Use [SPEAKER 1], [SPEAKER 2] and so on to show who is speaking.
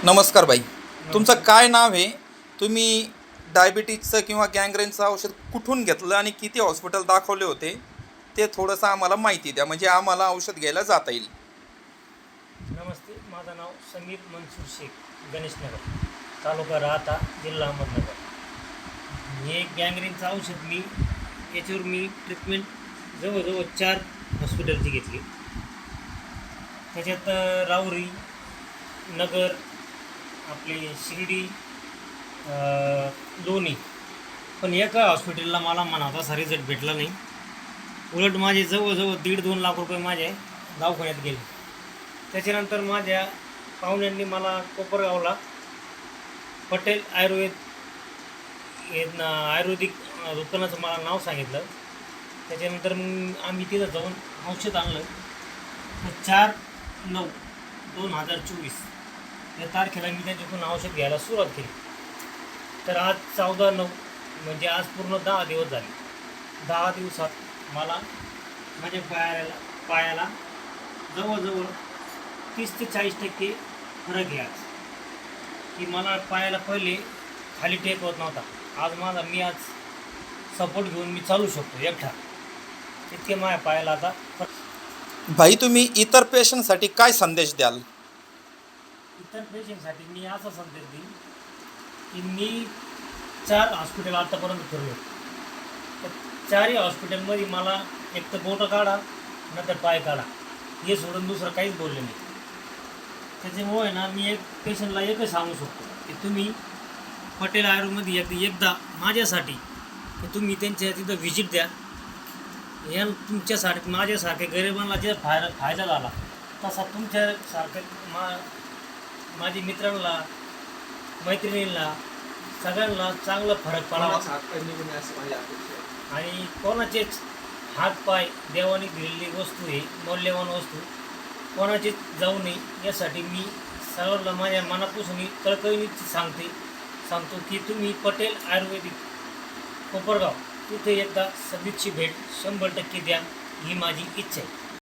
[SPEAKER 1] नमस्कार बाई, तुमचं
[SPEAKER 2] नमस्कार.
[SPEAKER 1] काय नाव आहे? तुम्ही डायबिटीजचं किंवा गँग्रेनचं औषध कुठून घेतलं आणि किती हॉस्पिटल दाखवले होते ते थोडंसं आम्हाला माहिती द्या, म्हणजे आम्हाला औषध घ्यायला जाता येईल.
[SPEAKER 2] नमस्ते, माझं नाव समीर मनसूर शेख, गणेशनगर, तालुका राहता, जिल्हा अहमदनगर. हे गँग्रीनचं औषध याच्यावर मी ट्रीटमेंट जवळजवळ 4 हॉस्पिटलची घेतली. त्याच्यात राहुरी, नगर, आपली शिर्डी, लोणी. पण एका हॉस्पिटलला मला म्हणावा तसा रिझल्ट भेटला नाही. उलट माझे जवळजवळ 1.5-2 लाख रुपये माझे दवाखान्यात गेले. त्याच्यानंतर माझ्या पाहुण्यांनी मला कोपरगावला पटेल आयुर्वेदिक दुकानाचं मला नाव सांगितलं. त्याच्यानंतर मग आम्ही तिथं जाऊन औषध आणलं. तर 4/9/2024 या तारखेला मी त्यांच्याकडून औषध घ्यायला सुरुवात केली. तर आज 14/9 म्हणजे आज पूर्ण 10 दिवस झाले. 10 दिवसात मला माझ्या पायाला जवळजवळ 30 ते 40% फरक आहे आज. की मला पायाला पहिले खाली टेक होत नव्हता. मी आज सपोर्ट घेऊन मी चालू शकतो एकटा. इतके माझ्या पायाला आता
[SPEAKER 1] भाई, तुम्ही इतर पेशंटसाठी काय संदेश द्याल?
[SPEAKER 2] इतर पेशंटसाठी मी असा संदेश देईन की मी 4 हॉस्पिटल आतापर्यंत फिरलो. तर 4ही हॉस्पिटलमध्ये मला एक तर बोटं काढा, नंतर पाय काढा, हे सोडून दुसरं काहीच बोलले नाही. त्याच्यामुळे ना मी एक पेशंटला एकच सांगू शकतो की तुम्ही पटेल आयुर्वेदमध्ये एकदा माझ्यासाठी की तुम्ही त्यांच्या तिथं व्हिजिट द्या. या तुमच्यासारखे माझ्यासारखे गरिबांना जे फायदा झाला तसा तुमच्यासारखे माझ्या मित्रांना, मैत्रिणींना, सगळ्यांना चांगला फरक पडावा. आणि कोणाचेच हातपाय देवाने दिलेली वस्तू आहे, मौल्यवान वस्तू, कोणाचेच जाऊ नये यासाठी मी सर्वांना माझ्या मनापासून कळकळीने सांगतो की तुम्ही पटेल आयुर्वेदिक कोपरगाव तिथे एकदा सदिच्छी भेट 100% द्या, ही माझी इच्छा आहे.